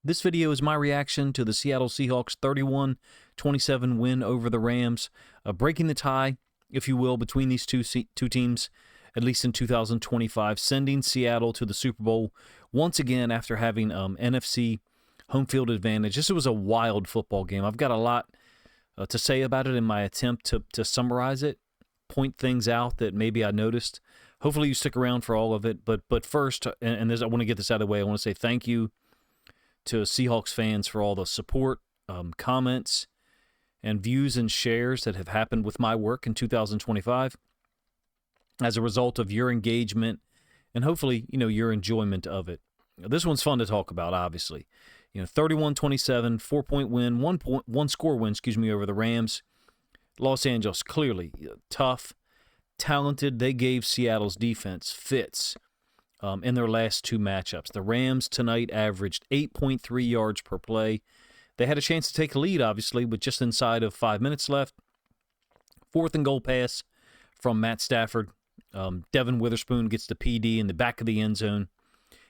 This video is my reaction to the Seattle Seahawks 31-27 win over the Rams, breaking the tie, if you will, between these two teams, at least in 2025, sending Seattle to the Super Bowl once again after having NFC home field advantage. This was a wild football game. I've got a lot to say about it in my attempt to summarize it, point things out that maybe I noticed. Hopefully you stick around for all of it. But first, and I want to get this out of the way, I want to say thank you to Seahawks fans for all the support, comments, and views and shares that have happened with my work in 2025 as a result of your engagement and hopefully, your enjoyment of it. This one's fun to talk about, obviously. 31-27, 4-point win, one score win, over the Rams. Los Angeles, clearly tough, talented. They gave Seattle's defense fits in their last two matchups. The Rams tonight averaged 8.3 yards per play. They had a chance to take a lead, obviously, with just inside of 5 minutes left. 4th and goal pass from Matt Stafford. Devin Witherspoon gets the PD in the back of the end zone.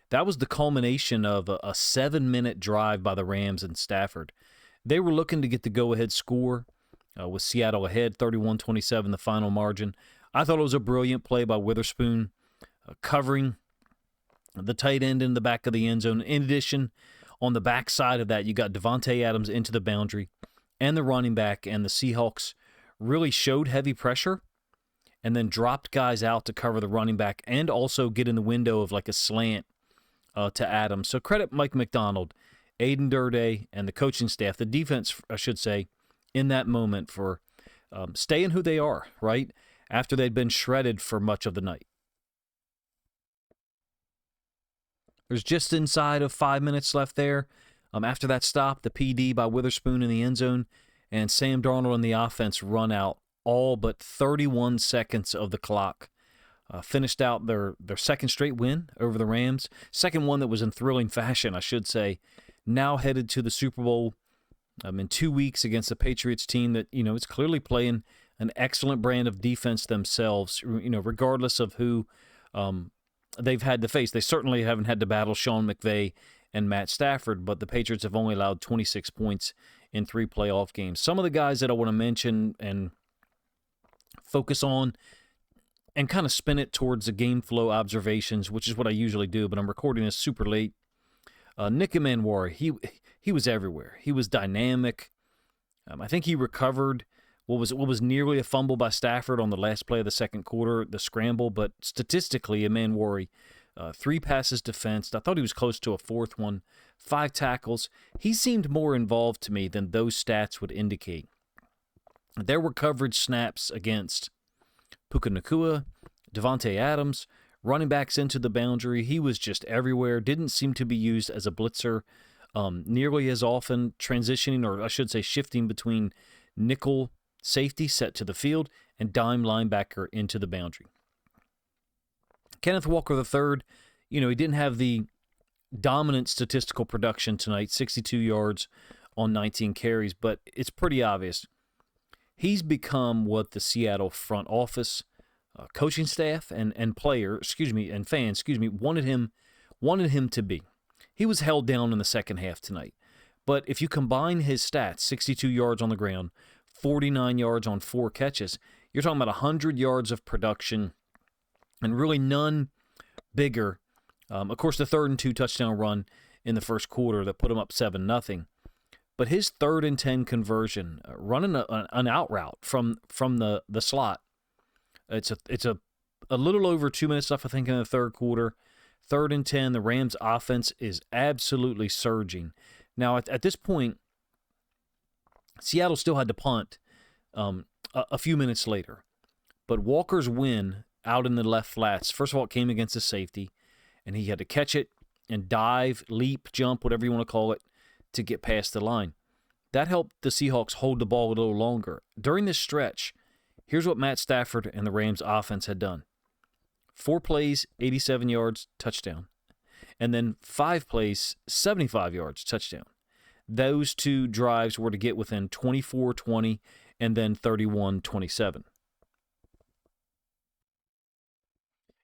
That was the culmination of a 7-minute drive by the Rams and Stafford. They were looking to get the go-ahead score with Seattle ahead, 31-27, the final margin. I thought it was a brilliant play by Witherspoon, covering the tight end in the back of the end zone. In addition, on the back side of that, you got Davante Adams into the boundary and the running back, and the Seahawks really showed heavy pressure and then dropped guys out to cover the running back and also get in the window of like a slant to Adams. So credit Mike McDonald, Aiden Durde, and the coaching staff, the defense, I should say, in that moment for staying who they are, right, after they'd been shredded for much of the night. There's just inside of 5 minutes left there. After that stop, the PD by Witherspoon in the end zone, and Sam Darnold and the offense run out all but 31 seconds of the clock. Finished out their second straight win over the Rams. Second one that was in thrilling fashion, I should say. Now headed to the Super Bowl in 2 weeks against the Patriots team that, is clearly playing an excellent brand of defense themselves, regardless of who they've had to face. They certainly haven't had to battle Sean McVay and Matt Stafford, but the Patriots have only allowed 26 points in 3 playoff games. Some of the guys that I want to mention and focus on and kind of spin it towards the game flow observations, which is what I usually do, but I'm recording this super late. Nick Emanwari, he was everywhere. He was dynamic. I think he recovered what was nearly a fumble by Stafford on the last play of the second quarter, the scramble, but statistically, Emanwari, 3 passes defensed. I thought he was close to a 4th one, 5 tackles. He seemed more involved to me than those stats would indicate. There were coverage snaps against Puka Nacua, Davante Adams, running backs into the boundary. He was just everywhere. Didn't seem to be used as a blitzer nearly as often, transitioning, or I should say shifting between nickel safety set to the field and dime linebacker into the boundary. Kenneth Walker III, he didn't have the dominant statistical production tonight, 62 yards on 19 carries, but it's pretty obvious. He's become what the Seattle front office, coaching staff, and fans wanted him to be. He was held down in the second half tonight. But if you combine his stats, 62 yards on the ground, 49 yards on 4 catches, you're talking about 100 yards of production and really none bigger. Of course, the 3rd and 2 touchdown run in the first quarter that put him up 7-0. But his 3rd and 10 conversion, running an out route from the slot, it's a little over 2 minutes left, I think, in the third quarter. 3rd and 10, the Rams' offense is absolutely surging. Now, at this point, Seattle still had to punt a few minutes later. But Walker's win out in the left flats, first of all, it came against the safety, and he had to catch it and dive, leap, jump, whatever you want to call it, to get past the line. That helped the Seahawks hold the ball a little longer. During this stretch, here's what Matt Stafford and the Rams offense had done. 4 plays, 87 yards, touchdown. And then 5 plays, 75 yards, touchdown. Those 2 drives were to get within 24-20 and then 31-27.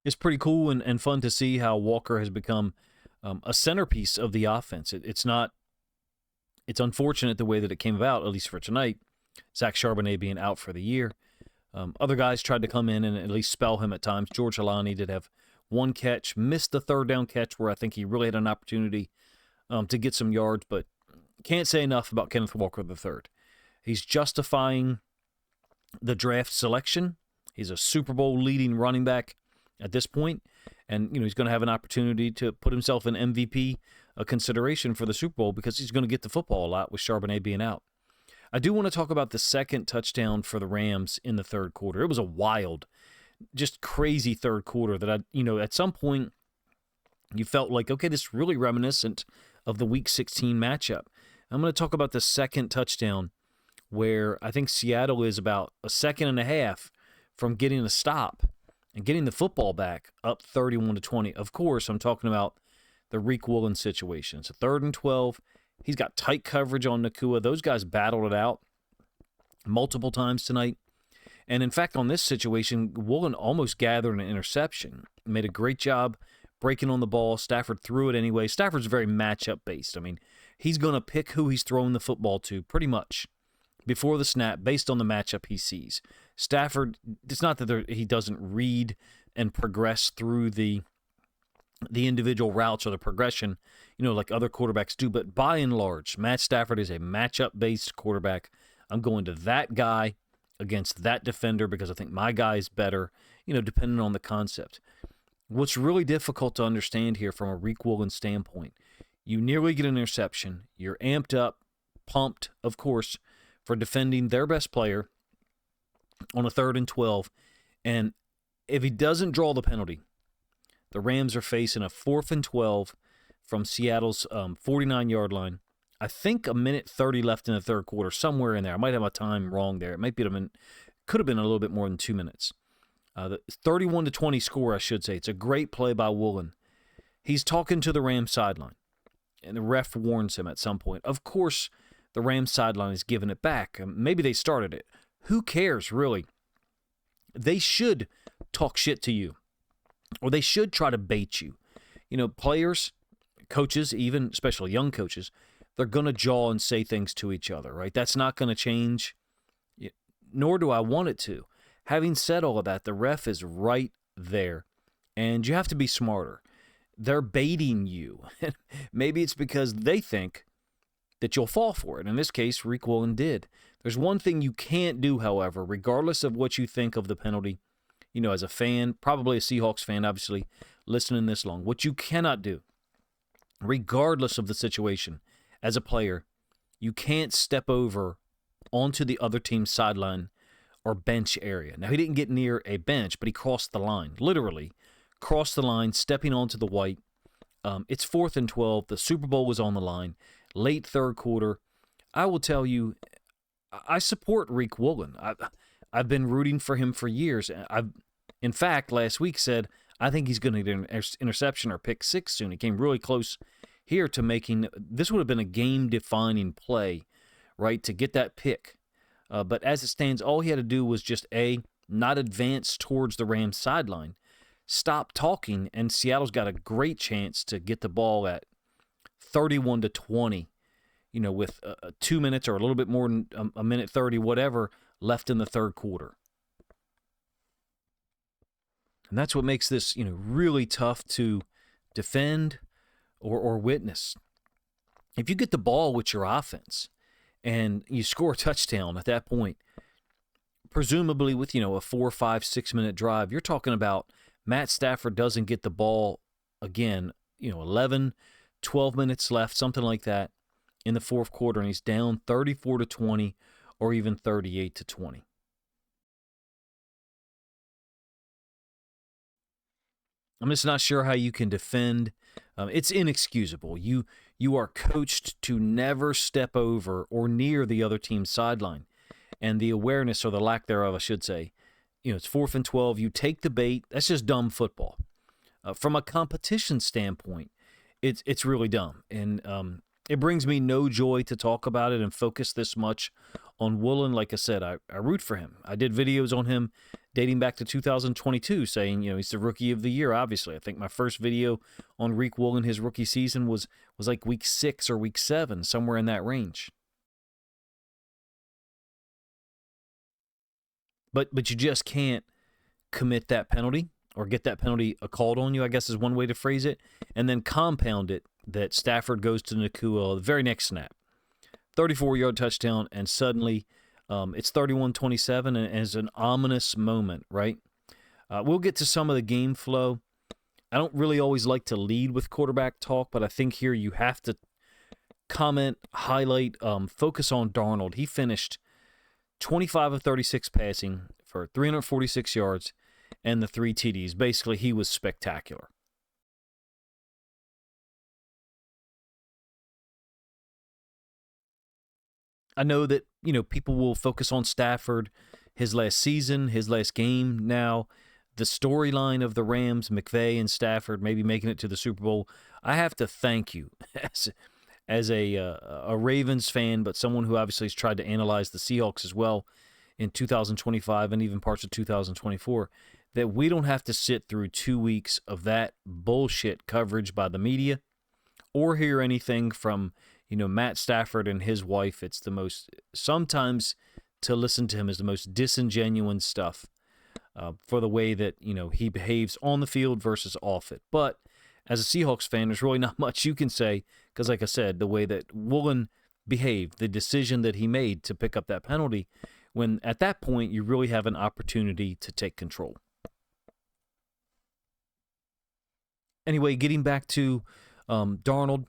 It's pretty cool and fun to see how Walker has become a centerpiece of the offense. It's not It's unfortunate the way that it came about, at least for tonight, Zach Charbonnet being out for the year. Other guys tried to come in and at least spell him at times. George Halani did have one catch, missed the third down catch where I think he really had an opportunity to get some yards, but can't say enough about Kenneth Walker III. He's justifying the draft selection. He's a Super Bowl leading running back at this point, and he's going to have an opportunity to put himself in MVP consideration for the Super Bowl because he's going to get the football a lot with Charbonnet being out. I do want to talk about the second touchdown for the Rams in the third quarter. It was a wild, just crazy third quarter that at some point you felt like, okay, this is really reminiscent of the Week 16 matchup. I'm going to talk about the second touchdown where I think Seattle is about a second and a half from getting a stop and getting the football back up 31-20. Of course, I'm talking about the Tariq Woolen situation. It's a 3rd and 12. He's got tight coverage on Nacua. Those guys battled it out multiple times tonight. And in fact, on this situation, Woolen almost gathered an interception. Made a great job breaking on the ball. Stafford threw it anyway. Stafford's very matchup based. I mean, he's going to pick who he's throwing the football to pretty much before the snap based on the matchup he sees. Stafford, it's not that he doesn't read and progress through the individual routes or the progression, like other quarterbacks do, but by and large, Matt Stafford is a matchup-based quarterback. I'm going to that guy against that defender because I think my guy is better, depending on the concept. What's really difficult to understand here from a Tariq Woolen standpoint, you nearly get an interception, you're amped up, pumped, of course, for defending their best player on a 3rd and 12, and if he doesn't draw the penalty, the Rams are facing a 4th and 12 from Seattle's 49-yard line. I think a minute 30 left in the third quarter, somewhere in there. I might have my time wrong there. It might be could have been a little bit more than 2 minutes. The 31-20 score, I should say. It's a great play by Woolen. He's talking to the Rams sideline, and the ref warns him at some point. Of course, the Rams sideline is giving it back. Maybe they started it. Who cares, really? They should talk shit to you, or they should try to bait you. Players, coaches, even especially young coaches, they're going to jaw and say things to each other, right? That's not going to change, nor do I want it to. Having said all of that, the ref is right there, and you have to be smarter. They're baiting you. Maybe it's because they think that you'll fall for it. In this case, Tariq Woolen did. There's one thing you can't do, however, regardless of what you think of the penalty, as a fan, probably a Seahawks fan, obviously, listening this long. What you cannot do, regardless of the situation, as a player, you can't step over onto the other team's sideline or bench area. Now, he didn't get near a bench, but he crossed the line, literally crossed the line, stepping onto the white. It's 4th and 12. The Super Bowl was on the line. Late third quarter. I will tell you, I support Tariq Woolen. I've been rooting for him for years. In fact, last week said, I think he's going to get an interception or pick six soon. He came really close here to making, this would have been a game-defining play, right, to get that pick. But as it stands, all he had to do was just, not advance towards the Rams sideline, stop talking, and Seattle's got a great chance to get the ball at 31-20, with 2 minutes or a little bit more than a minute 30, whatever, left in the third quarter. And that's what makes this, really tough to defend or witness. If you get the ball with your offense and you score a touchdown at that point, presumably with, a 4, 5, 6 minute drive, you're talking about Matt Stafford doesn't get the ball again, 11, 12 minutes left, something like that in the fourth quarter, and he's down 34-20 or even 38-20. I'm just not sure how you can defend. It's inexcusable. You are coached to never step over or near the other team's sideline. And the awareness, or the lack thereof, I should say, it's 4th and 12. You take the bait. That's just dumb football. From a competition standpoint, it's really dumb. And It brings me no joy to talk about it and focus this much on Woolen. Like I said, I root for him. I did videos on him dating back to 2022 saying, he's the rookie of the year, obviously. I think my first video on Tariq Woolen, his rookie season, was like week 6 or week 7, somewhere in that range. But you just can't commit that penalty or get that penalty called on you, I guess is one way to phrase it, and then compound it that Stafford goes to Nakua the very next snap. 34-yard touchdown, and suddenly it's 31-27, and it's an ominous moment, right? We'll get to some of the game flow. I don't really always like to lead with quarterback talk, but I think here you have to comment, highlight, focus on Darnold. He finished 25 of 36 passing for 346 yards and the 3 TDs. Basically, he was spectacular. I know that, people will focus on Stafford, his last season, his last game now, the storyline of the Rams, McVay and Stafford maybe making it to the Super Bowl. I have to thank you as a Ravens fan, but someone who obviously has tried to analyze the Seahawks as well in 2025 and even parts of 2024, that we don't have to sit through 2 weeks of that bullshit coverage by the media or hear anything from Matt Stafford and his wife. It's the most, sometimes to listen to him is the most disingenuous stuff for the way that, he behaves on the field versus off it. But as a Seahawks fan, there's really not much you can say because, like I said, the way that Woolen behaved, the decision that he made to pick up that penalty, when at that point you really have an opportunity to take control. Anyway, getting back to Darnold,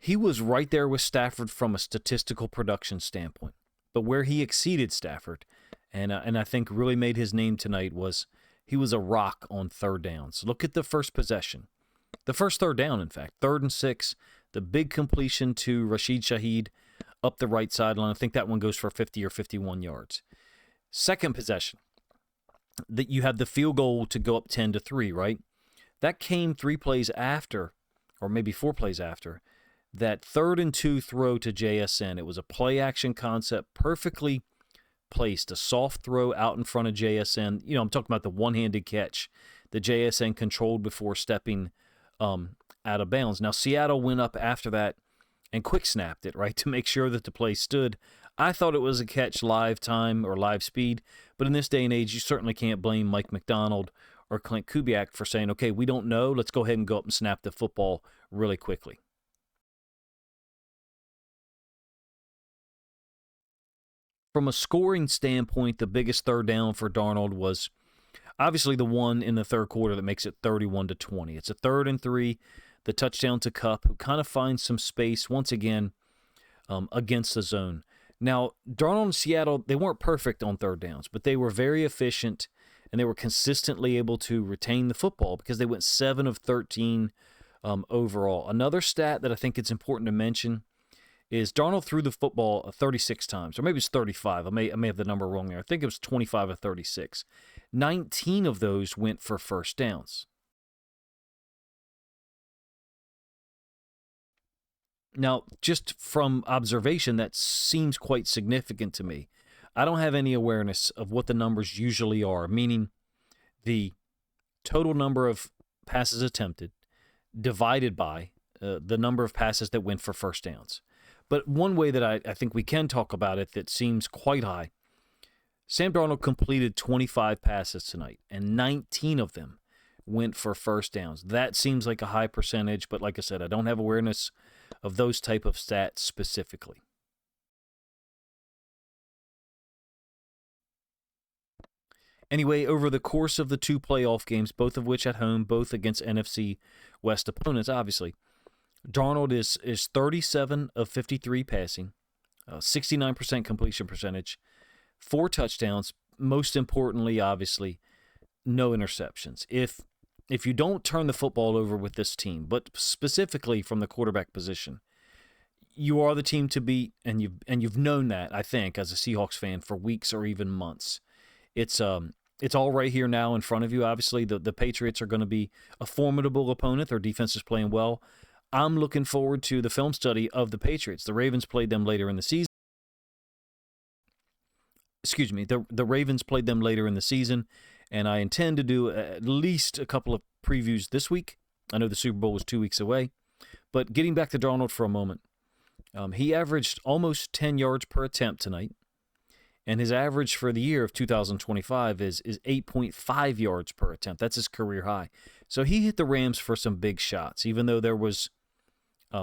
he was right there with Stafford from a statistical production standpoint. But where he exceeded Stafford, and I think really made his name tonight, was he was a rock on third downs. Look at the first possession. The first third down, in fact, 3rd and 6, the big completion to Rashid Shaheed up the right sideline. I think that one goes for 50 or 51 yards. Second possession, that you have the field goal to go up 10-3, right? That came 3 plays after, or maybe 4 plays after, that 3rd and 2 throw to JSN. It was a play-action concept, perfectly placed, a soft throw out in front of JSN. I'm talking about the one-handed catch that JSN controlled before stepping out of bounds. Now, Seattle went up after that and quick-snapped it, right, to make sure that the play stood. I thought it was a catch live time or live speed, but in this day and age, you certainly can't blame Mike McDonald or Clint Kubiak for saying, okay, we don't know, let's go ahead and go up and snap the football really quickly. From a scoring standpoint, the biggest third down for Darnold was obviously the one in the third quarter that makes it 31-20. It's a 3rd and 3, the touchdown to Kupp, who kind of finds some space once again against the zone. Now, Darnold and Seattle, they weren't perfect on third downs, but they were very efficient, and they were consistently able to retain the football because they went 7 of 13 overall. Another stat that I think it's important to mention is Darnold threw the football 36 times, or maybe it's 35. I may have the number wrong there. I think it was 25 of 36. 19 of those went for first downs. Now, just from observation, that seems quite significant to me. I don't have any awareness of what the numbers usually are, meaning the total number of passes attempted divided by the number of passes that went for first downs. But one way that I think we can talk about it that seems quite high, Sam Darnold completed 25 passes tonight, and 19 of them went for first downs. That seems like a high percentage, but like I said, I don't have awareness of those type of stats specifically. Anyway, over the course of the 2 playoff games, both of which at home, both against NFC West opponents, obviously, Darnold is 37 of 53 passing, 69% completion percentage, 4 touchdowns. Most importantly, obviously, no interceptions. If you don't turn the football over with this team, but specifically from the quarterback position, you are the team to beat, and you've known that, I think, as a Seahawks fan for weeks or even months. It's all right here now in front of you. Obviously, the Patriots are going to be a formidable opponent. Their defense is playing well. I'm looking forward to the film study of the Patriots. The Ravens played them later in the season. Excuse me, the Ravens played them later in the season, and I intend to do at least a couple of previews this week. I know the Super Bowl was 2 weeks away, but getting back to Darnold for a moment, he averaged almost 10 yards per attempt tonight, and his average for the year of 2025 is 8.5 yards per attempt. That's his career high. So he hit the Rams for some big shots, even though there was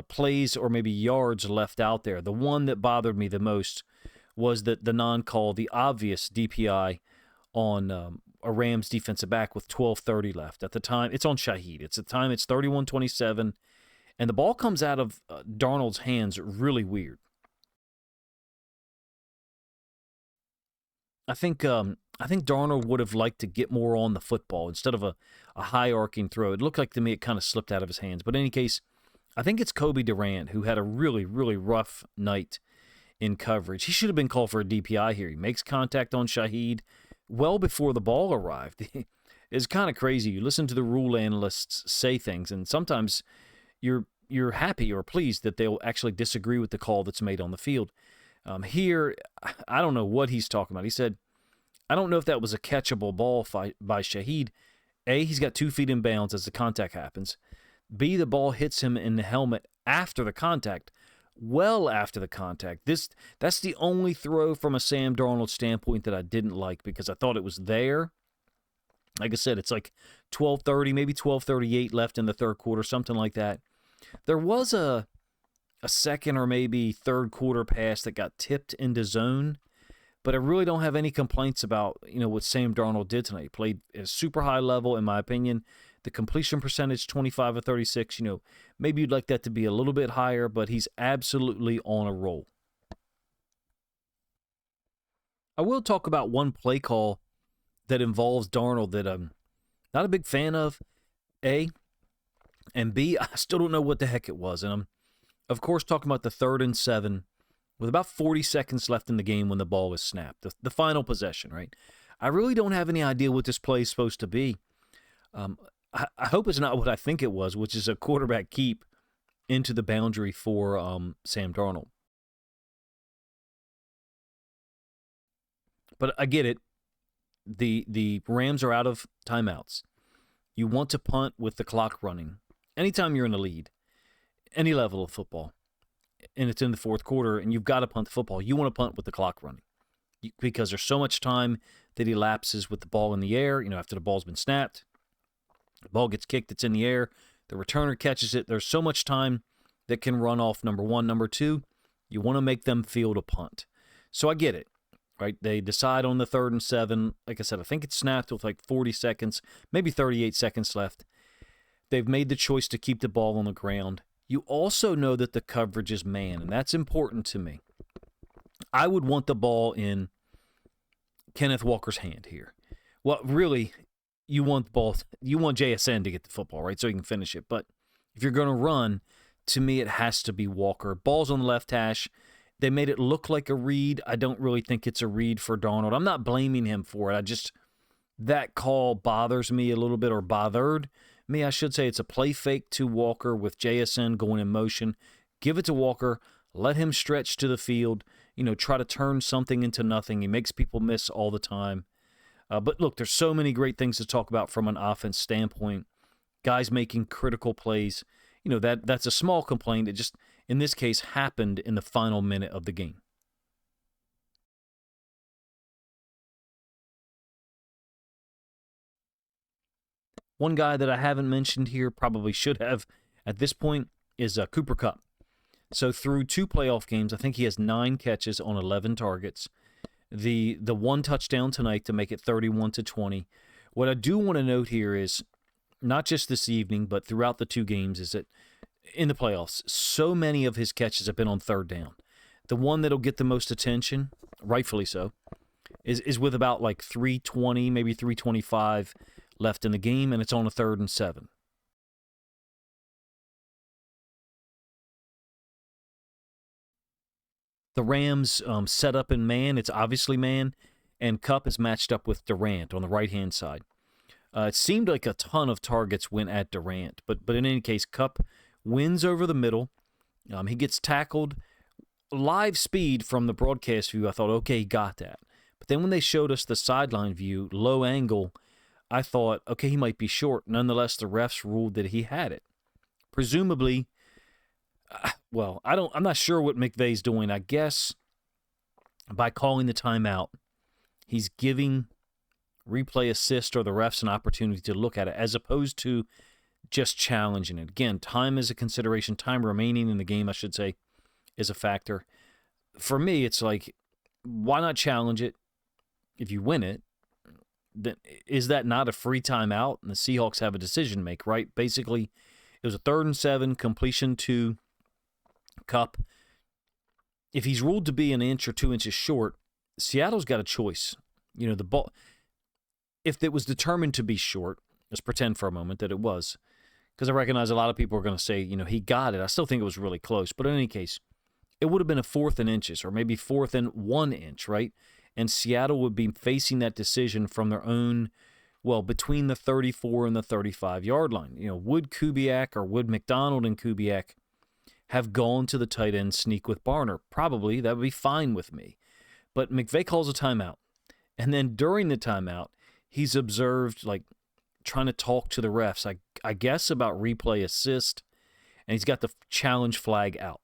plays or maybe yards left out there. The one that bothered me the most was the non-call, the obvious DPI on a Rams defensive back with 12:30 left. At the time, it's on Shaheed. It's 31-27, and the ball comes out of Darnold's hands really weird. I think Darnold would have liked to get more on the football instead of a high arcing throw. It looked like to me it kind of slipped out of his hands. But in any case, I think it's Kobe Durant who had a really, really rough night in coverage. He should have been called for a DPI here. He makes contact on Shaheed well before the ball arrived. It's kind of crazy. You listen to the rule analysts say things, and sometimes you're happy or pleased that they'll actually disagree with the call that's made on the field. Here, I don't know what he's talking about. He said, I don't know if that was a catchable ball by Shaheed. A, he's got 2 feet in bounds as the contact happens. B, the ball hits him in the helmet after the contact, well after the contact. That's the only throw from a Sam Darnold standpoint that I didn't like because I thought it was there. Like I said, it's like 12:30, maybe 12:38 left in the third quarter, something like that. There was a second or maybe third quarter pass that got tipped into zone, but I really don't have any complaints about what Sam Darnold did tonight. He played at a super high level, in my opinion. The completion percentage, 25 of 36, maybe you'd like that to be a little bit higher, but he's absolutely on a roll. I will talk about one play call that involves Darnold that I'm not a big fan of, A, and B, I still don't know what the heck it was. And I'm, of course, talking about the 3rd and 7 with about 40 seconds left in the game when the ball is snapped, the final possession, right? I really don't have any idea what this play is supposed to be. I hope it's not what I think it was, which is a quarterback keep into the boundary for Sam Darnold. But I get it. The Rams are out of timeouts. You want to punt with the clock running. Anytime you're in the lead, any level of football, and it's in the fourth quarter, and you've got to punt the football, you want to punt with the clock running because there's so much time that elapses with the ball in the air, after the ball's been snapped. The ball gets kicked, it's in the air, the returner catches it. There's so much time that can run off, number one. Number two, you want to make them field a punt. So I get it, right? They decide on the 3rd and 7. Like I said, I think it's snapped with like 40 seconds, maybe 38 seconds left. They've made the choice to keep the ball on the ground. You also know that the coverage is man, and that's important to me. I would want the ball in Kenneth Walker's hand here. Well, really, you want JSN to get the football, right, so he can finish it. But if you're going to run, to me, it has to be Walker. Ball's on the left hash. They made it look like a read. I don't really think it's a read for Darnold. I'm not blaming him for it. That call bothers me a little bit, or bothered me, I should say. It's a play fake to Walker with JSN going in motion. Give it to Walker. Let him stretch to the field. Try to turn something into nothing. He makes people miss all the time. But look, there's so many great things to talk about from an offense standpoint. Guys making critical plays. That's a small complaint. It just, in this case, happened in the final minute of the game. One guy that I haven't mentioned here, probably should have at this point, is Cooper Kupp. So through 2 playoff games, I think he has 9 catches on 11 targets. The 1 touchdown tonight to make it 31-20. What I do want to note here is, not just this evening, but throughout the 2 games, is that in the playoffs, so many of his catches have been on 3rd down. The one that'll get the most attention, rightfully so, is with about like 3:20, maybe 3:25 left in the game, and it's on a 3rd and 7. The Rams set up in man. It's obviously man, and Kupp is matched up with Durant on the right-hand side. It seemed like a ton of targets went at Durant, but in any case, Kupp wins over the middle. He gets tackled. Live speed from the broadcast view, I thought, okay, he got that. But then when they showed us the sideline view, low angle, I thought, okay, he might be short. Nonetheless, the refs ruled that he had it. Presumably, I'm not sure what McVay's doing. I guess by calling the timeout, he's giving replay assist or the refs an opportunity to look at it as opposed to just challenging it. Again, time is a consideration. Time remaining in the game, I should say, is a factor. For me, it's like, why not challenge it if you win it? Then is that not a free timeout? And the Seahawks have a decision to make, right? Basically, it was a 3rd and 7, completion to Kupp. If he's ruled to be an inch or 2 inches short, Seattle's got a choice. The ball, if it was determined to be short, let's pretend for a moment that it was, because I recognize a lot of people are going to say, he got it. I still think it was really close. But in any case, it would have been a 4th and inches or maybe 4th and 1 inch, right? And Seattle would be facing that decision from their own, between the 34 and the 35-yard line. Would Kubiak or would McDonald and Kubiak have gone to the tight end sneak with Barner? Probably. That would be fine with me. But McVay calls a timeout. And then during the timeout, he's observed, trying to talk to the refs, I guess about replay assist, and he's got the challenge flag out.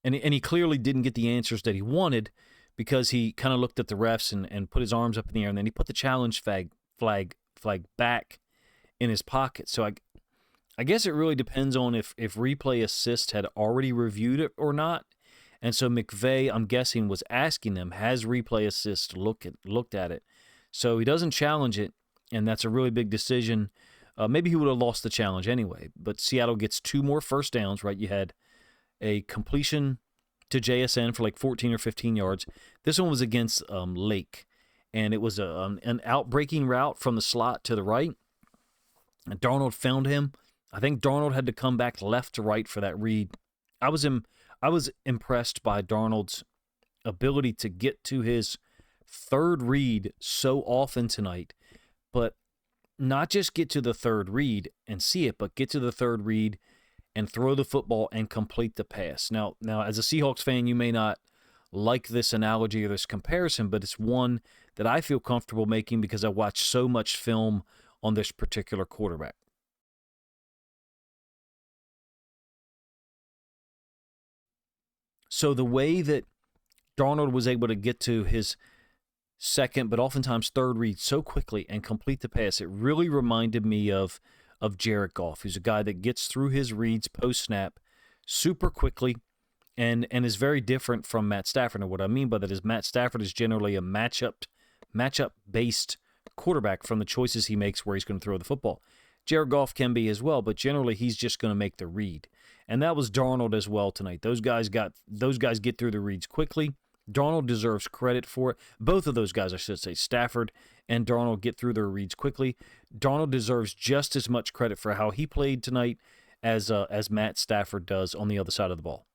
And he clearly didn't get the answers that he wanted because he kind of looked at the refs and put his arms up in the air, and then he put the challenge flag back in his pocket. So I guess it really depends on if replay assist had already reviewed it or not. And so McVay, I'm guessing, was asking them, has replay assist looked at it? So he doesn't challenge it, and that's a really big decision. Maybe he would have lost the challenge anyway, but Seattle gets 2 more first downs, right? You had a completion to JSN for 14 or 15 yards. This one was against Lake, and it was an out-breaking route from the slot to the right. And Darnold found him. I think Darnold had to come back left to right for that read. I was impressed by Darnold's ability to get to his 3rd read so often tonight, but not just get to the 3rd read and see it, but get to the 3rd read and throw the football and complete the pass. Now, as a Seahawks fan, you may not like this analogy or this comparison, but it's one that I feel comfortable making because I watched so much film on this particular quarterback. So the way that Darnold was able to get to his 2nd, but oftentimes 3rd read so quickly and complete the pass, it really reminded me of Jared Goff, who's a guy that gets through his reads post-snap super quickly and is very different from Matt Stafford. And what I mean by that is Matt Stafford is generally a matchup-based quarterback from the choices he makes where he's going to throw the football. Jared Goff can be as well, but generally he's just going to make the read. And that was Darnold as well tonight. Those guys get through the reads quickly. Darnold deserves credit for it. Both of those guys, I should say, Stafford and Darnold, get through their reads quickly. Darnold deserves just as much credit for how he played tonight as Matt Stafford does on the other side of the ball.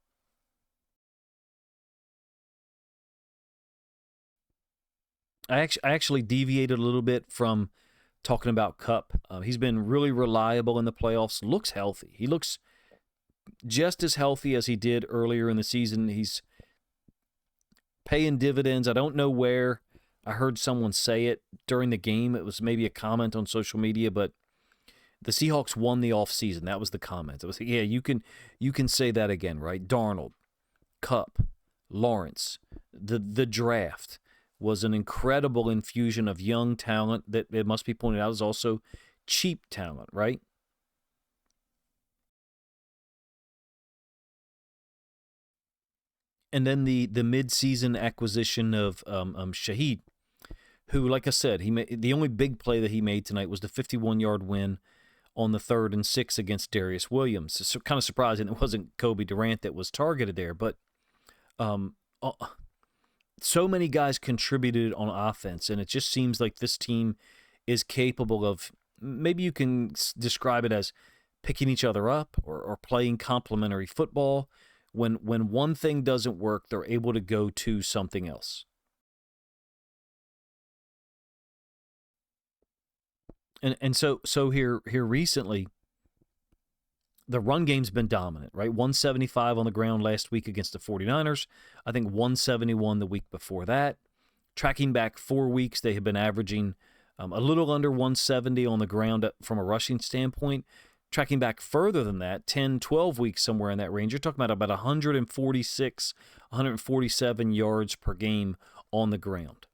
I actually deviated a little bit from talking about Kupp. He's been really reliable in the playoffs. Looks healthy. He looks just as healthy as he did earlier in the season. He's paying dividends. I don't know where I heard someone say it during the game. It was maybe a comment on social media, but the Seahawks won the offseason. That was the comment. It was, yeah, you can say that again, right? Darnold, Kupp, Lawrence, the draft was an incredible infusion of young talent that, it must be pointed out, is also cheap talent, right? And then the mid-season acquisition of Shaheed, who, like I said, the only big play that he made tonight was the 51-yard win on the 3rd and 6 against Darius Williams. It's kind of surprising it wasn't Kobe Durant that was targeted there, but so many guys contributed on offense, and it just seems like this team is capable of, maybe you can describe it as picking each other up or playing complementary football. When one thing doesn't work, they're able to go to something else. And so here recently, the run game's been dominant, right? 175 on the ground last week against the 49ers. I think 171 the week before that. Tracking back 4 weeks, they have been averaging a little under 170 on the ground from a rushing standpoint. Tracking back further than that, 10, 12 weeks, somewhere in that range, you're talking about 146, 147 yards per game on the ground.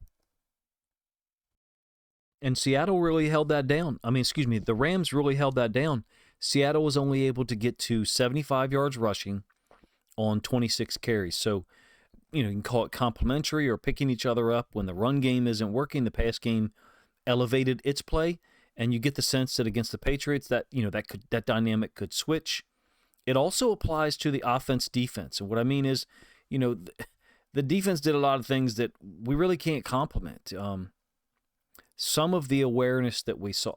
And Seattle really held that down. The Rams really held that down. Seattle was only able to get to 75 yards rushing on 26 carries. So, you can call it complementary or picking each other up. When the run game isn't working, the pass game elevated its play, and you get the sense that against the Patriots that that dynamic could switch. It also applies to the offense-defense. And what I mean is, the defense did a lot of things that we really can't compliment. Some of the awareness that we saw,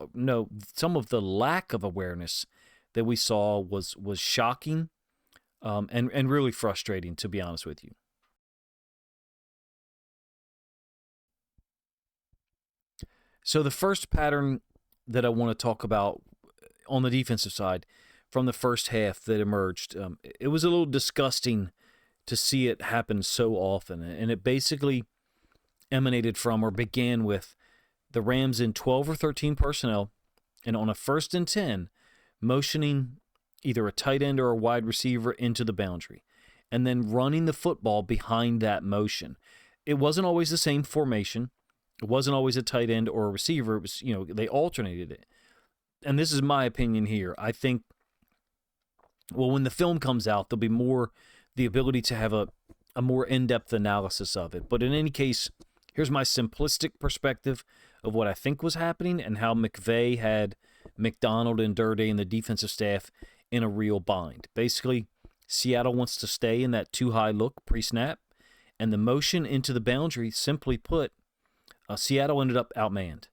some of the lack of awareness that we saw was shocking and really frustrating, to be honest with you. So the first pattern that I want to talk about on the defensive side from the first half that emerged, it was a little disgusting to see it happen so often. And it basically emanated from or began with the Rams in 12 or 13 personnel, and on a 1st and 10, motioning either a tight end or a wide receiver into the boundary, and then running the football behind that motion. It wasn't always the same formation. It wasn't always a tight end or a receiver. It was, they alternated it. And this is my opinion here. I think, when the film comes out, there'll be more the ability to have a more in-depth analysis of it. But in any case, here's my simplistic perspective of what I think was happening and how McVay had McDonald and Durday and the defensive staff in a real bind. Basically, Seattle wants to stay in that too-high look pre-snap, and the motion into the boundary, simply put, Seattle ended up outmanned.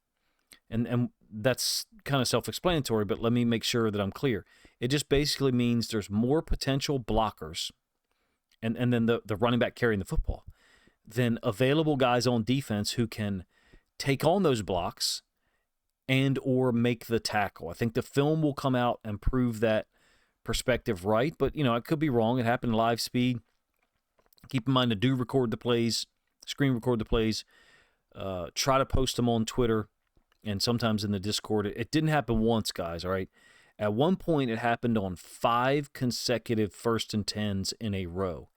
And that's kind of self-explanatory, but let me make sure that I'm clear. It just basically means there's more potential blockers, and then the running back carrying the football, than available guys on defense who can take on those blocks and or make the tackle. I think the film will come out and prove that perspective right, but I could be wrong. It happened live speed. Keep in mind to record the plays, screen record the plays, try to post them on Twitter and sometimes in the Discord. It didn't happen once, guys, all right? At one point, it happened on 5 consecutive 1st and 10s in a row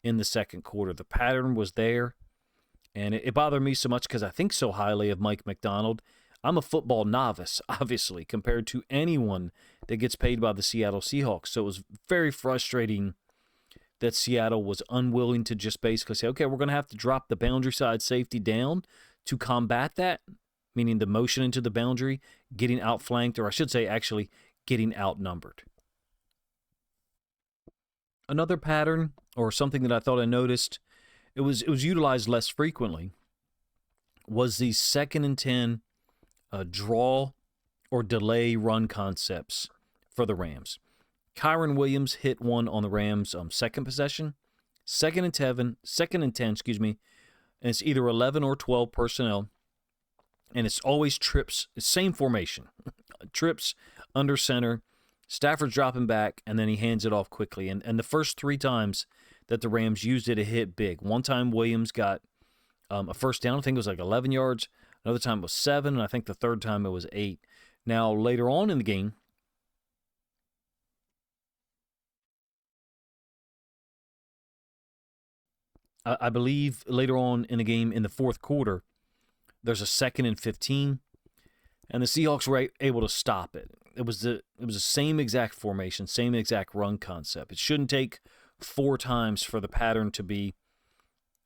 in the second quarter. The pattern was there, and it bothered me so much because I think so highly of Mike Macdonald. I'm a football novice, obviously, compared to anyone that gets paid by the Seattle Seahawks. So it was very frustrating that Seattle was unwilling to just basically say, okay, we're going to have to drop the boundary side safety down to combat that, meaning the motion into the boundary, getting outflanked, or I should say actually getting outnumbered. Another pattern, or something that I thought I noticed, it was utilized less frequently, was the 2nd and 10 draw or delay run concepts for the Rams. Kyron Williams hit one on the Rams' second possession, 2nd and 10, and it's either 11 or 12 personnel, and it's always trips, same formation, trips under center, Stafford's dropping back, and then he hands it off quickly. And the first 3 times that the Rams used it hit big. One time Williams got a first down, I think it was like 11 yards. Another time it was 7, and I think the third time it was 8. Now, later on in the game, I believe later on in the game in the fourth quarter, there's a 2nd and 15, and the Seahawks were able to stop it. It was the same exact formation, same exact run concept. It shouldn't take 4 times for the pattern to be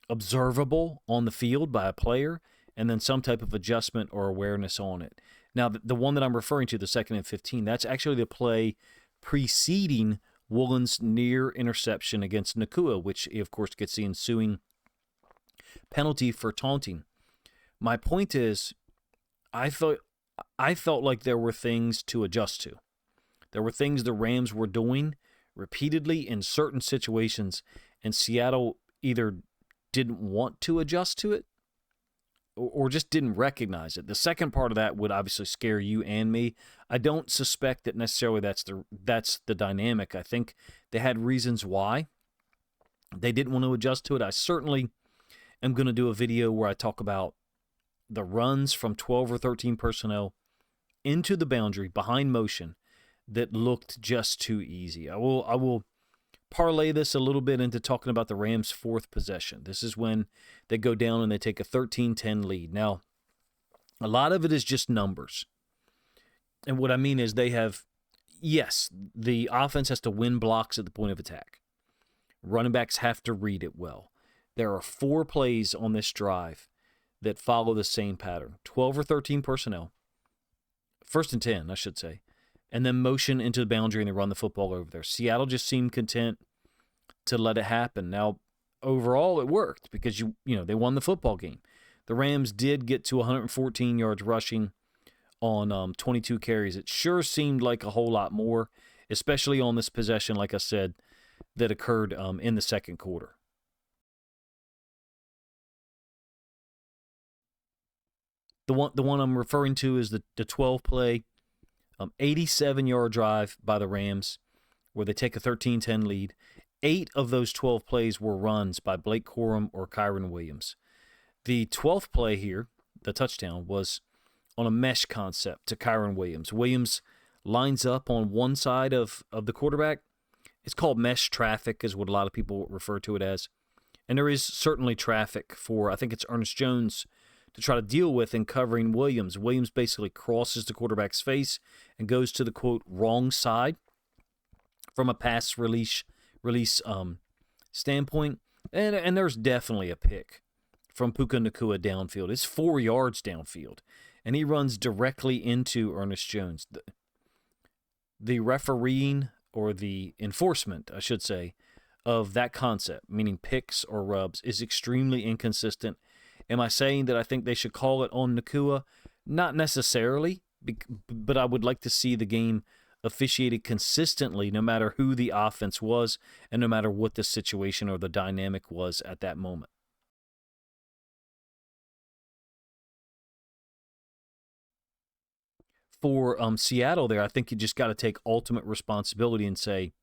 observable on the field by a player, and then some type of adjustment or awareness on it. Now, the one that I'm referring to, the 2nd and 15, that's actually the play preceding Woolen's near interception against Nakua, which, of course, gets the ensuing penalty for taunting. My point is, I felt like there were things to adjust to. There were things the Rams were doing repeatedly in certain situations, and Seattle either didn't want to adjust to it or just didn't recognize it. The second part of that would obviously scare you and me. I don't suspect that necessarily that's the dynamic. I think they had reasons why they didn't want to adjust to it. I certainly am going to do a video where I talk about the runs from 12 or 13 personnel into the boundary behind motion that looked just too easy. I will parlay this a little bit into talking about the Rams' fourth possession. This is when they go down and they take a 13-10 lead. Now, a lot of it is just numbers. And what I mean is yes, the offense has to win blocks at the point of attack. Running backs have to read it well. There are 4 plays on this drive that follow the same pattern. 12 or 13 personnel. 1st and 10, I should say. And then motion into the boundary and they run the football over there. Seattle just seemed content to let it happen. Now, overall, it worked because they won the football game. The Rams did get to 114 yards rushing on 22 carries. It sure seemed like a whole lot more, especially on this possession, like I said, that occurred in the second quarter. The one I'm referring to is the 12 play. 87-yard drive by the Rams where they take a 13-10 lead. 8 of those 12 plays were runs by Blake Corum or Kyren Williams. The 12th play here, the touchdown, was on a mesh concept to Kyren Williams. Williams lines up on one side of the quarterback. It's called mesh traffic is what a lot of people refer to it as. And there is certainly traffic for, I think it's Ernest Jones, to try to deal with in covering Williams. Williams basically crosses the quarterback's face and goes to the, quote, wrong side from a pass release standpoint. And there's definitely a pick from Puka Nacua downfield. It's 4 yards downfield, and he runs directly into Ernest Jones. The refereeing, or the enforcement, I should say, of that concept, meaning picks or rubs, is extremely inconsistent. Am I saying that I think they should call it on Nacua? Not necessarily, but I would like to see the game officiated consistently no matter who the offense was and no matter what the situation or the dynamic was at that moment. For Seattle there, I think you just got to take ultimate responsibility and say,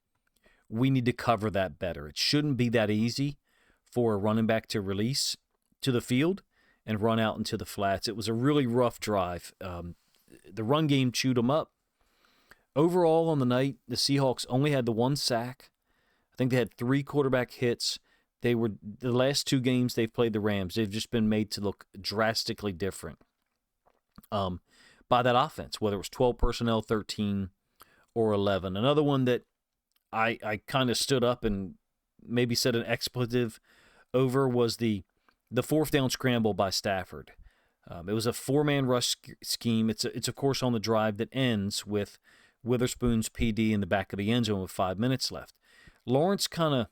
we need to cover that better. It shouldn't be that easy for a running back to release to the field and run out into the flats. It was a really rough drive. The run game chewed them up. Overall on the night, the Seahawks only had the 1 sack. I think they had 3 quarterback hits. The last 2 games they've played the Rams, they've just been made to look drastically different by that offense, whether it was 12 personnel, 13, or 11. Another one that I kind of stood up and maybe said an expletive over was the 4th down scramble by Stafford. It was a 4-man rush scheme. It's of course on the drive that ends with Witherspoon's PD in the back of the end zone with 5 minutes left. Lawrence kind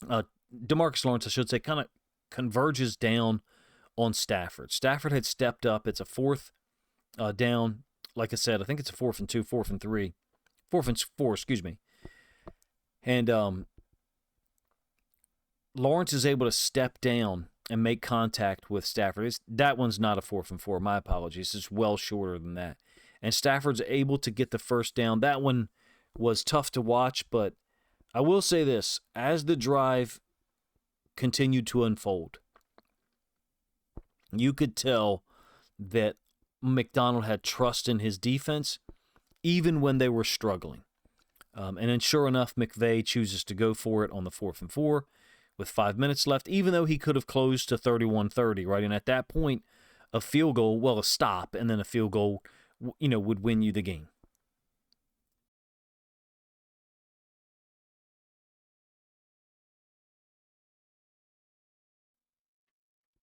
of, DeMarcus Lawrence, I should say, kind of converges down on Stafford. Stafford had stepped up. It's a 4th down. Like I said, I think it's a 4th and 2, 4th and 3, 4th and 4, excuse me. And Lawrence is able to step down and make contact with Stafford. That one's not a 4th and 4. My apologies. It's well shorter than that. And Stafford's able to get the first down. That one was tough to watch, but I will say this. As the drive continued to unfold, you could tell that McDonald had trust in his defense, even when they were struggling. And then sure enough, McVay chooses to go for it on the 4th and 4 with 5 minutes left, even though he could have closed to 31-30, right? And at that point, a field goal, well, a stop, and then a field goal, would win you the game.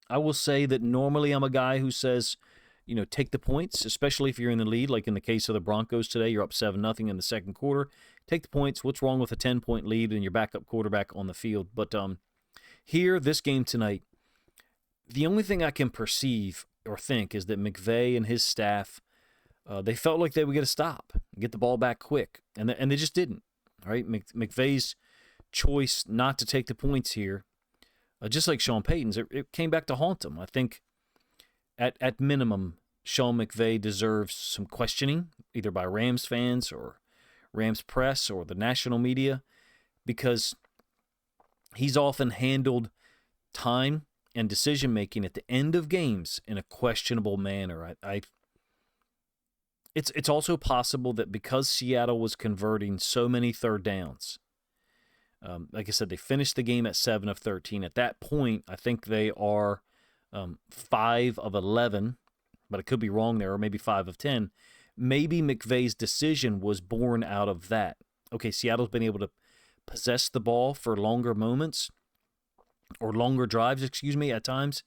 I will say that normally I'm a guy who says, take the points, especially if you're in the lead, like in the case of the Broncos today, you're up 7-0 in the second quarter. Take the points. What's wrong with a 10-point lead and your backup quarterback on the field? But here, this game tonight, the only thing I can perceive or think is that McVay and his staff, they felt like they would get a stop, get the ball back quick, and they just didn't. Right? McVay's choice not to take the points here, just like Sean Payton's, it came back to haunt him. I think at minimum, Sean McVay deserves some questioning, either by Rams fans or Rams press or the national media, because he's often handled time and decision-making at the end of games in a questionable manner. It's also possible that because Seattle was converting so many third downs, like I said, they finished the game at 7 of 13. At that point, I think they are 5 of 11, but I could be wrong there, or maybe 5 of 10. Maybe McVay's decision was born out of that. Okay, Seattle's been able to possess the ball for longer moments, or longer drives, at times.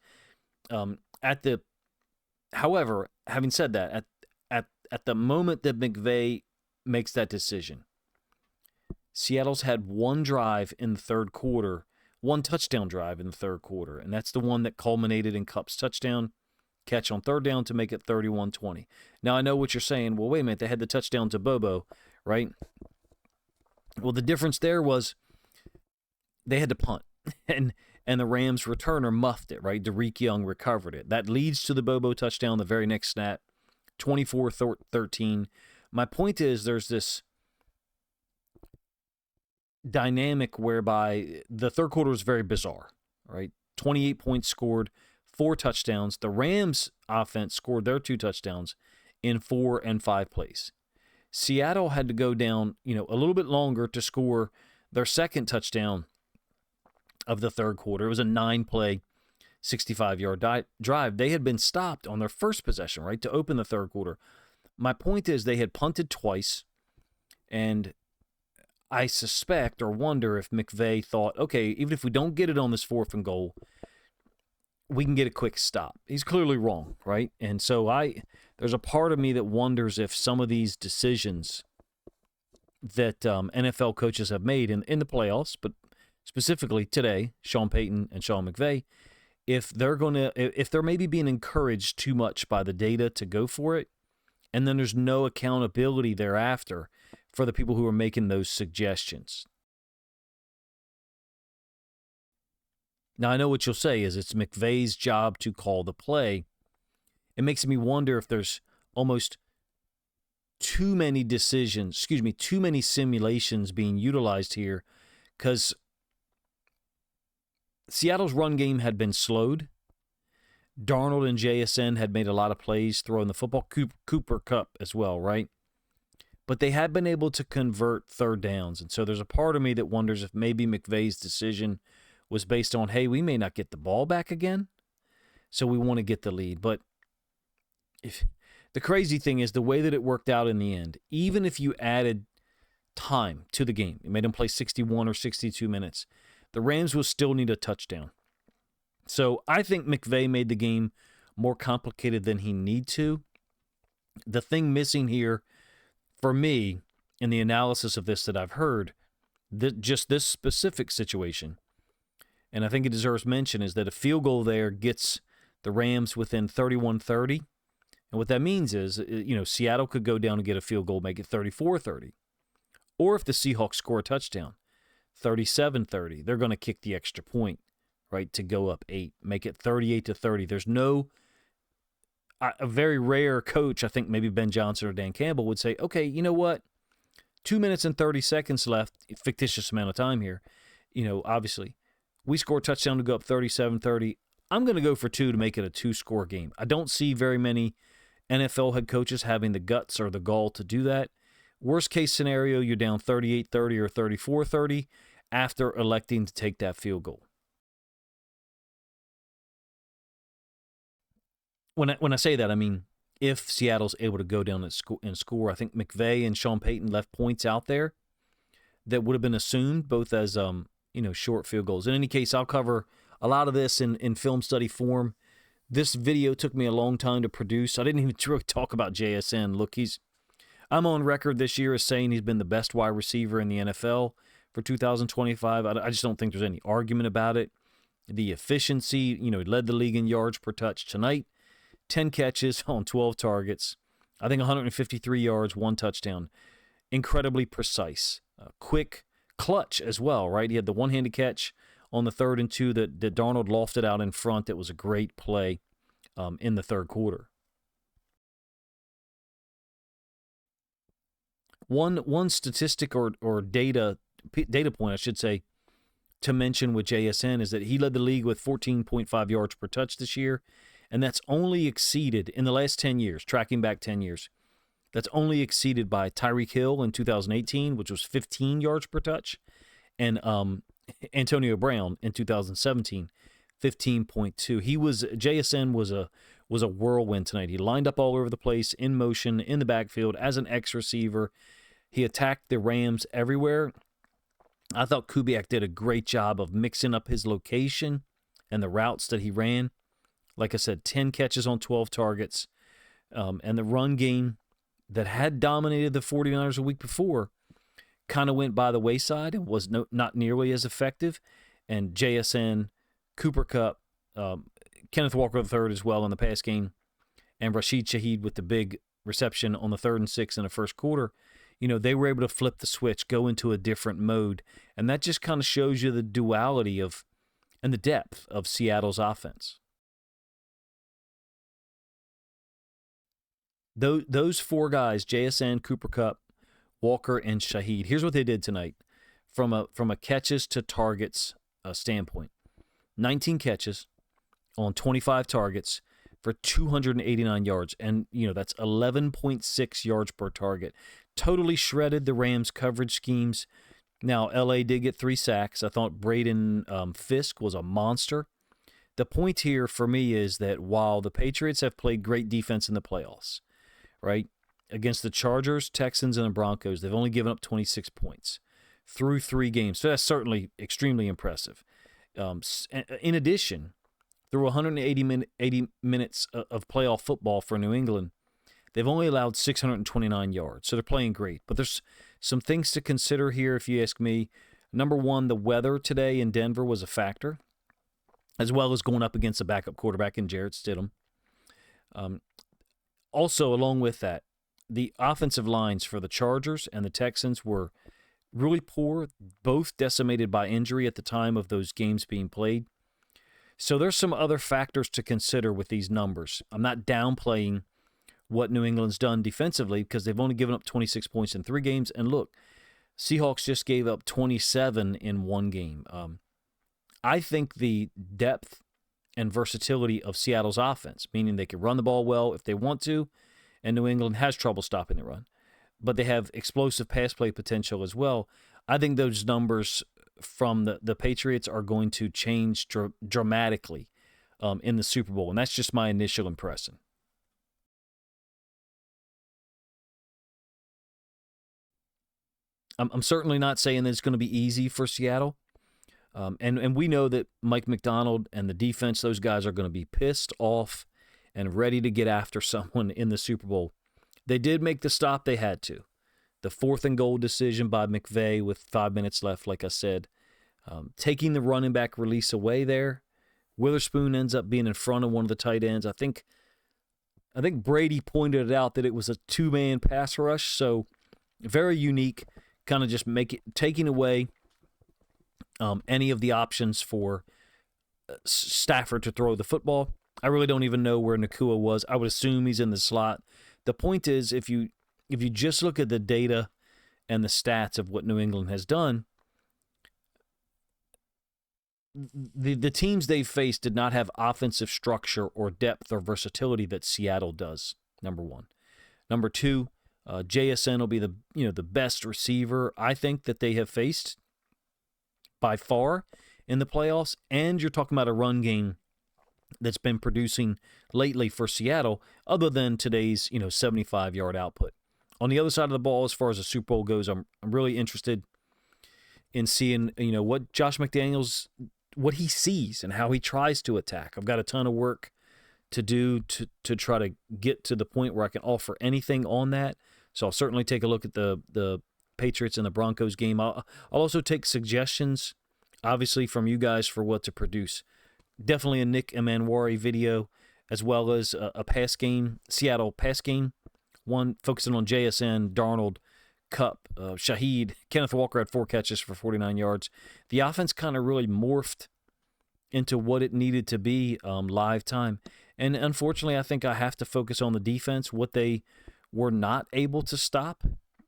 However, having said that, at the moment that McVay makes that decision, Seattle's had one drive in the third quarter, one touchdown drive in the third quarter, and that's the one that culminated in Kupp's touchdown catch on third down to make it 31-20. Now, I know what you're saying. Well, wait a minute, they had the touchdown to Bobo, right? Well, the difference there was they had to punt, and the Rams returner muffed it, right? Tariq Young recovered it. That leads to the Bobo touchdown the very next snap, 24-13. My point is there's this dynamic whereby the third quarter was very bizarre, right? 28 points scored, 4 touchdowns. The Rams offense scored their 2 touchdowns in 4 and 5 plays. Seattle had to go down, a little bit longer to score their second touchdown of the third quarter. It was a 9-play, 65-yard drive. They had been stopped on their first possession, right, to open the third quarter. My point is they had punted twice, and I suspect or wonder if McVay thought, okay, even if we don't get it on this 4th and goal, we can get a quick stop. He's clearly wrong, right? And so there's a part of me that wonders if some of these decisions that NFL coaches have made in the playoffs, but specifically today, Sean Payton and Sean McVay, if they're maybe being encouraged too much by the data to go for it, and then there's no accountability thereafter for the people who are making those suggestions. Now, I know what you'll say is it's McVay's job to call the play. It makes me wonder if there's almost too many simulations being utilized here, because Seattle's run game had been slowed. Darnold and JSN had made a lot of plays throwing the football. Cooper Kupp as well, right? But they had been able to convert third downs. And so there's a part of me that wonders if maybe McVay's decision was based on, hey, we may not get the ball back again, so we want to get the lead. But the crazy thing is the way that it worked out in the end, even if you added time to the game, it made them play 61 or 62 minutes, the Rams will still need a touchdown. So I think McVay made the game more complicated than he need to. The thing missing here for me in the analysis of this that I've heard, just this specific situation, and I think it deserves mention, is that a field goal there gets the Rams within 31-30. And what that means is, Seattle could go down and get a field goal, make it 34-30. Or if the Seahawks score a touchdown, 37-30, they're going to kick the extra point, right, to go up 8, make it 38-30. There's a very rare coach, I think maybe Ben Johnson or Dan Campbell would say, okay, you know what, 2 minutes and 30 seconds left, fictitious amount of time here, obviously. We score a touchdown to go up 37-30. I'm going to go for 2 to make it a 2-score game. I don't see very many NFL head coaches having the guts or the gall to do that. Worst case scenario, you're down 38-30 or 34-30 after electing to take that field goal. When I say that, I mean if Seattle's able to go down and score. I think McVay and Sean Payton left points out there that would have been assumed both as short field goals. In any case, I'll cover a lot of this in film study form. This video took me a long time to produce. I didn't even really talk about JSN. Look, I'm on record this year as saying he's been the best wide receiver in the NFL for 2025. I just don't think there's any argument about it. The efficiency, he led the league in yards per touch tonight. 10 catches on 12 targets. I think 153 yards, 1 touchdown. Incredibly precise. Quick, clutch as well, right? He had the one-handed catch on the 3rd and 2 that Darnold lofted out in front. It was a great play. in the third quarter. One statistic or data point, I should say, to mention with JSN is that he led the league with 14.5 yards per touch this year, and that's only exceeded in the last 10 years, tracking back 10 years. That's only exceeded by Tyreek Hill in 2018, which was 15 yards per touch, and Antonio Brown in 2017, 15.2. JSN was a whirlwind tonight. He lined up all over the place, in motion, in the backfield, as an X receiver. He attacked the Rams everywhere. I thought Kubiak did a great job of mixing up his location and the routes that he ran. Like I said, 10 catches on 12 targets. And the run game that had dominated the 49ers a week before kind of went by the wayside and was not nearly as effective. And JSN, Cooper Kupp, Kenneth Walker III as well in the pass game, and Rashid Shaheed with the big reception on the 3rd and 6 in the first quarter, they were able to flip the switch, go into a different mode. And that just kind of shows you the duality and the depth of Seattle's offense. Those four guys, JSN, Cooper Kupp, Walker, and Shaheed, here's what they did tonight from a catches to targets standpoint. 19 catches on 25 targets for 289 yards. And, that's 11.6 yards per target. Totally shredded the Rams' coverage schemes. Now, L.A. did get 3 sacks. I thought Braden Fisk was a monster. The point here for me is that while the Patriots have played great defense in the playoffs, right, against the Chargers, Texans, and the Broncos, they've only given up 26 points through 3 games. So that's certainly extremely impressive. In addition, through 180 minutes of playoff football for New England, they've only allowed 629 yards. So they're playing great. But there's some things to consider here, if you ask me. Number one, the weather today in Denver was a factor, as well as going up against a backup quarterback in Jarrett Stidham. Also, along with that, the offensive lines for the Chargers and the Texans were really poor, both decimated by injury at the time of those games being played. So there's some other factors to consider with these numbers. I'm not downplaying what New England's done defensively because they've only given up 26 points in 3 games. And look, Seahawks just gave up 27 in 1 game. I think the depth and versatility of Seattle's offense, meaning they can run the ball well if they want to, and New England has trouble stopping the run, but they have explosive pass play potential as well. I think those numbers from the Patriots are going to change dramatically in the Super Bowl, and that's just my initial impression. I'm certainly not saying that it's going to be easy for Seattle. And we know that Mike McDonald and the defense, those guys are going to be pissed off and ready to get after someone in the Super Bowl. They did make the stop they had to. The 4th and goal decision by McVay with 5 minutes left, like I said. Taking the running back release away there. Witherspoon ends up being in front of one of the tight ends. I think Brady pointed it out that it was a 2-man pass rush, so very unique. Kind of just taking away any of the options for Stafford to throw the football. I really don't even know where Nakua was. I would assume he's in the slot. The point is, if you just look at the data and the stats of what New England has done, the teams they've faced did not have offensive structure or depth or versatility that Seattle does, number one. Number two, JSN will be the best receiver I think that they have faced by far in the playoffs, and you're talking about a run game that's been producing lately for Seattle, other than today's 75-yard output. On the other side of the ball, as far as the Super Bowl goes, I'm really interested in seeing what Josh McDaniels, what he sees and how he tries to attack. I've got a ton of work to do to try to get to the point where I can offer anything on that. So I'll certainly take a look at the Patriots and the Broncos game. I'll also take suggestions, obviously, from you guys for what to produce. Definitely a Nick Emanwari video, as well as a pass game, Seattle pass game, one focusing on JSN, Darnold, Kupp, Shaheed. Kenneth Walker had 4 catches for 49 yards. The offense kind of really morphed into what it needed to be live time. And unfortunately, I think I have to focus on the defense, what they were not able to stop.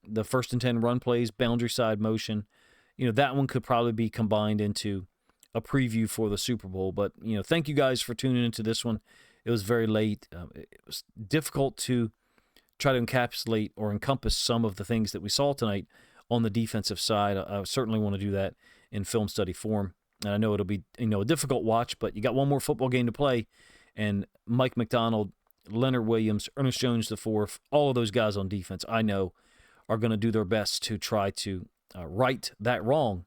The 1st and 10 run plays, boundary side motion. That one could probably be combined into a preview for the Super Bowl. But, thank you guys for tuning into this one. It was very late. It was difficult to try to encapsulate or encompass some of the things that we saw tonight on the defensive side. I certainly want to do that in film study form. And I know it'll be a difficult watch, but you got one more football game to play. And Mike McDonald, Leonard Williams, Ernest Jones IV, all of those guys on defense, I know, are going to do their best to try to right that wrong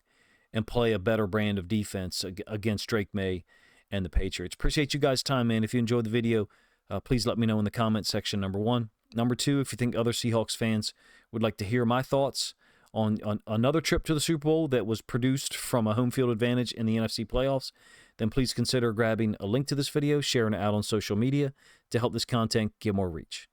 and play a better brand of defense against Drake May and the Patriots. Appreciate you guys' time, man. If you enjoyed the video, please let me know in the comment section, number one. Number two, if you think other Seahawks fans would like to hear my thoughts on another trip to the Super Bowl that was produced from a home field advantage in the NFC playoffs, then please consider grabbing a link to this video, sharing it out on social media to help this content get more reach.